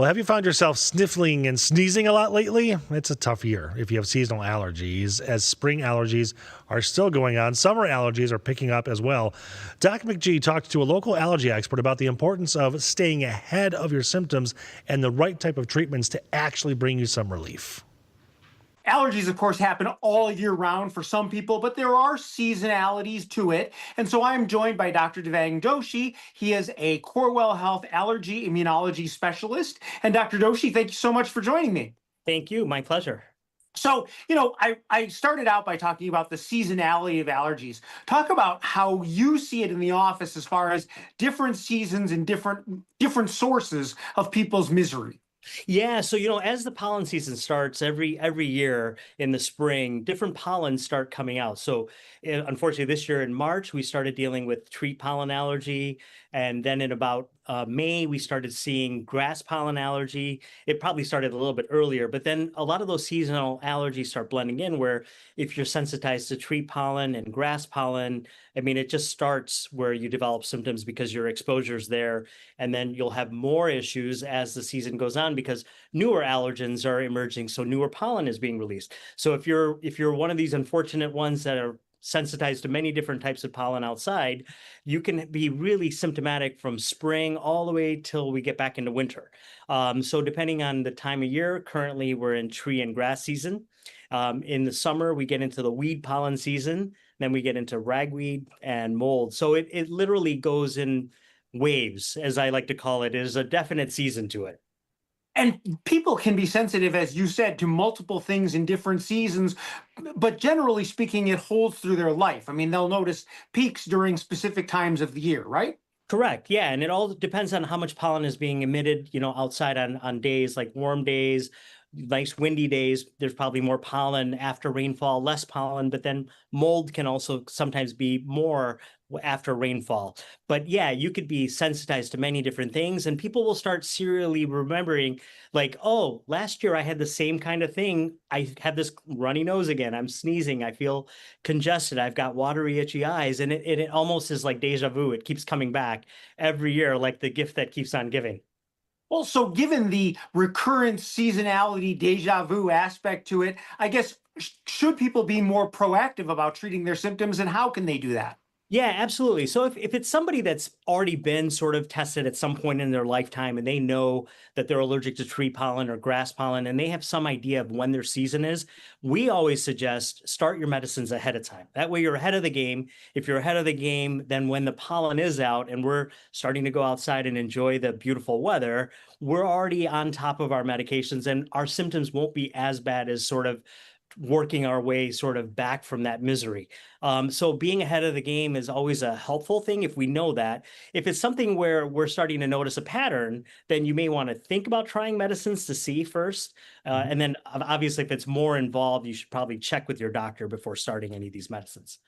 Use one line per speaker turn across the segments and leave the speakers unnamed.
Well, have you found yourself sniffling and sneezing a lot lately? It's a tough year if you have seasonal allergies, as spring allergies are still going on. Summer allergies are picking up as well. Doc McGee talked to a local allergy expert about the importance of staying ahead of your symptoms and the right type of treatments to actually bring you some relief.
Allergies, of course, happen all year round for some people, but there are seasonalities to it. And so I'm joined by Dr. Devang Doshi. He is a Corewell Health allergy immunology specialist. And Dr. Doshi, thank you so much for joining me.
Thank you. My pleasure.
So, I started out by talking about the seasonality of allergies. Talk about how you see it in the office as far as different seasons and different sources of people's misery.
Yeah, so as the pollen season starts every year in the spring, different pollens start coming out. So unfortunately, this year in March, we started dealing with tree pollen allergy, and then in about May, we started seeing grass pollen allergy. It probably started a little bit earlier, but then a lot of those seasonal allergies start blending in where if you're sensitized to tree pollen and grass pollen, I mean, it just starts where you develop symptoms because your exposure's there, and then you'll have more issues as the season goes on because newer allergens are emerging, so newer pollen is being released. So if you're one of these unfortunate ones that are sensitized to many different types of pollen outside, you can be really symptomatic from spring all the way till we get back into winter. So depending on the time of year, currently we're in tree and grass season. In the summer, we get into the weed pollen season. Then we get into ragweed and mold. So it literally goes in waves, as I like to call it. There's a definite season to it.
And people can be sensitive, as you said, to multiple things in different seasons, but generally speaking, it holds through their life. I mean, they'll notice peaks during specific times of the year, right?
Correct. Yeah. And it all depends on how much pollen is being emitted, outside on days like warm days, nice windy days. There's probably more pollen after rainfall, less pollen, but then mold can also sometimes be more after rainfall. But yeah, you could be sensitized to many different things, and people will start serially remembering, like, oh, last year I had the same kind of thing. I have this runny nose again. I'm sneezing. I feel congested. I've got watery, itchy eyes. And it almost is like deja vu. It keeps coming back every year, like the gift that keeps on giving.
Well, so given the recurrent seasonality, deja vu aspect to it, I guess, should people be more proactive about treating their symptoms, and how can they do that?
Yeah, absolutely. So if it's somebody that's already been sort of tested at some point in their lifetime and they know that they're allergic to tree pollen or grass pollen and they have some idea of when their season is, we always suggest start your medicines ahead of time. That way you're ahead of the game. If you're ahead of the game, then when the pollen is out and we're starting to go outside and enjoy the beautiful weather, we're already on top of our medications and our symptoms won't be as bad as sort of working our way sort of back from that misery. So being ahead of the game is always a helpful thing if we know that. If it's something where we're starting to notice a pattern, then you may want to think about trying medicines to see first. And then obviously, if it's more involved, you should probably check with your doctor before starting any of these medicines.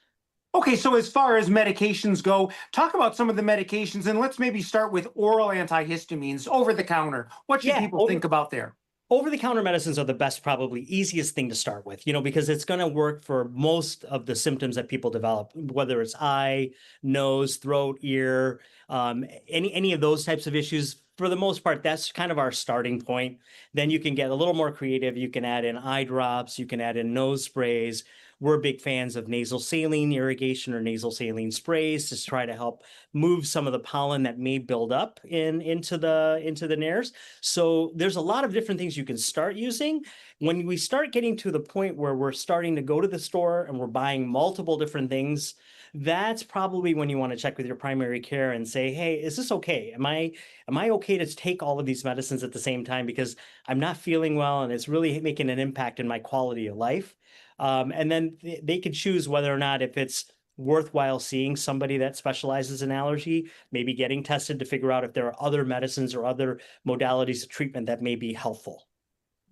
Okay, so as far as medications go, talk about some of the medications, and let's maybe start with oral antihistamines over the counter. What should
Yeah,
people think about there?
over-the-counter medicines are the best, probably easiest thing to start with, because it's going to work for most of the symptoms that people develop, whether it's eye, nose, throat, ear, any of those types of issues. For the most part, that's kind of our starting point. Then you can get a little more creative. You can add in eye drops. You can add in nose sprays. We're big fans of nasal saline irrigation or nasal saline sprays to try to help move some of the pollen that may build up into the nares. So there's a lot of different things you can start using. When we start getting to the point where we're starting to go to the store and we're buying multiple different things, that's probably when you want to check with your primary care and say, hey, is this okay? Am I okay to take all of these medicines at the same time because I'm not feeling well and it's really making an impact in my quality of life? And then they could choose whether or not if it's worthwhile seeing somebody that specializes in allergy, maybe getting tested to figure out if there are other medicines or other modalities of treatment that may be helpful.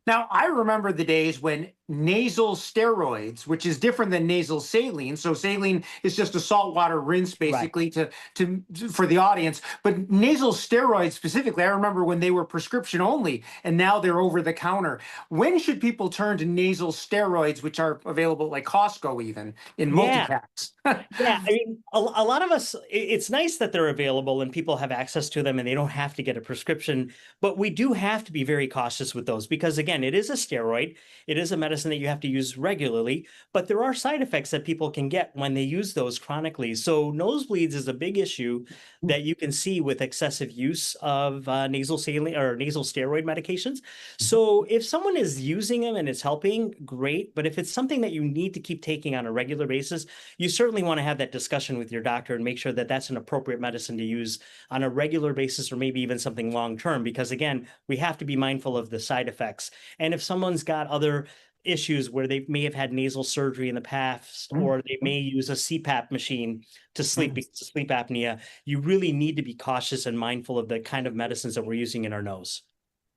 Now, I remember the days when nasal steroids, which is different than nasal saline. So saline is just a saltwater rinse, basically, for the audience. But nasal steroids specifically, I remember when they were prescription only, and now they're over the counter. When should people turn to nasal steroids, which are available like Costco even in
Yeah.
multi-packs?
Yeah, I mean, a lot of us, it's nice that they're available and people have access to them and they don't have to get a prescription, but we do have to be very cautious with those because, again, it is a steroid. It is a medicine that you have to use regularly, but there are side effects that people can get when they use those chronically. So nosebleeds is a big issue that you can see with excessive use of nasal saline or nasal steroid medications. So if someone is using them and it's helping, great. But if it's something that you need to keep taking on a regular basis, you certainly want to have that discussion with your doctor and make sure that that's an appropriate medicine to use on a regular basis or maybe even something long term, because again, we have to be mindful of the side effects. And if someone's got other issues where they may have had nasal surgery in the past, or they may use a CPAP machine to sleep because of sleep apnea, you really need to be cautious and mindful of the kind of medicines that we're using in our nose.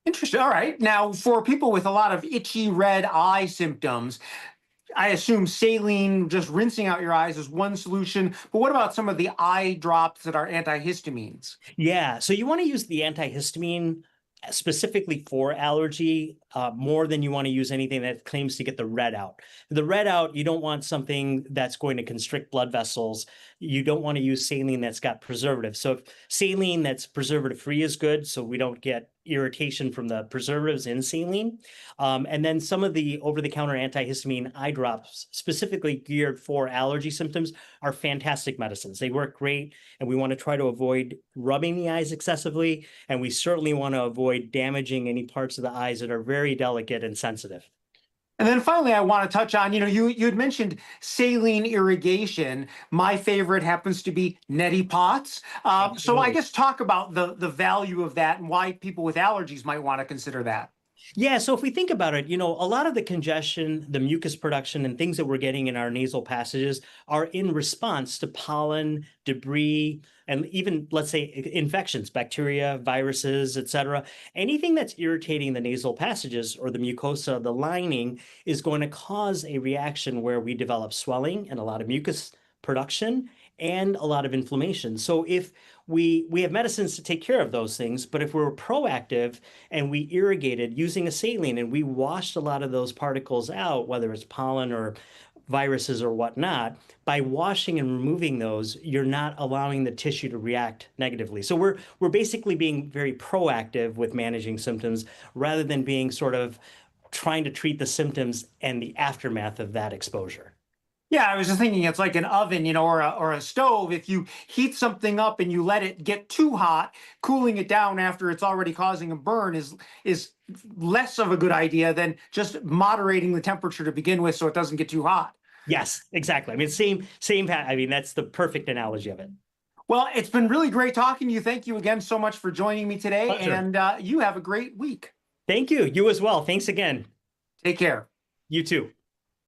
Interesting. All right. Now, for people with a lot of itchy red eye symptoms, I assume saline, just rinsing out your eyes, is one solution. But what about some of the eye drops that are antihistamines?
Yeah, so you want to use the antihistamine specifically for allergy more than you want to use anything that claims to get the red out. The red out, you don't want something that's going to constrict blood vessels. You don't want to use saline that's got preservatives. So if saline that's preservative free is good, so we don't get irritation from the preservatives in saline. And then some of the over-the-counter antihistamine eye drops specifically geared for allergy symptoms are fantastic medicines. They work great, and we want to try to avoid rubbing the eyes excessively, and we certainly want to avoid damaging any parts of the eyes that are very delicate and sensitive.
And then finally, I want to touch on, you had mentioned saline irrigation. My favorite happens to be neti pots. So I guess talk about the value of that and why people with allergies might want to consider that.
Yeah, so if we think about it, a lot of the congestion, the mucus production, and things that we're getting in our nasal passages are in response to pollen, debris, and even, let's say, infections, bacteria, viruses, etc. Anything that's irritating the nasal passages or the mucosa, the lining, is going to cause a reaction where we develop swelling and a lot of mucus production and a lot of inflammation. So if we have medicines to take care of those things, but if we're proactive and we irrigated using a saline and we washed a lot of those particles out, whether it's pollen or viruses or whatnot, by washing and removing those, you're not allowing the tissue to react negatively. So we're basically being very proactive with managing symptoms rather than being sort of trying to treat the symptoms and the aftermath of that exposure.
Yeah, I was just thinking it's like an oven, or a stove. If you heat something up and you let it get too hot, cooling it down after it's already causing a burn is less of a good idea than just moderating the temperature to begin with so it doesn't get too hot.
Yes, exactly. I mean, same. I mean, that's the perfect analogy of it.
Well, it's been really great talking to you. Thank you again so much for joining me today.
Pleasure.
And you have a great week.
Thank you. You as well. Thanks again.
Take care.
You too.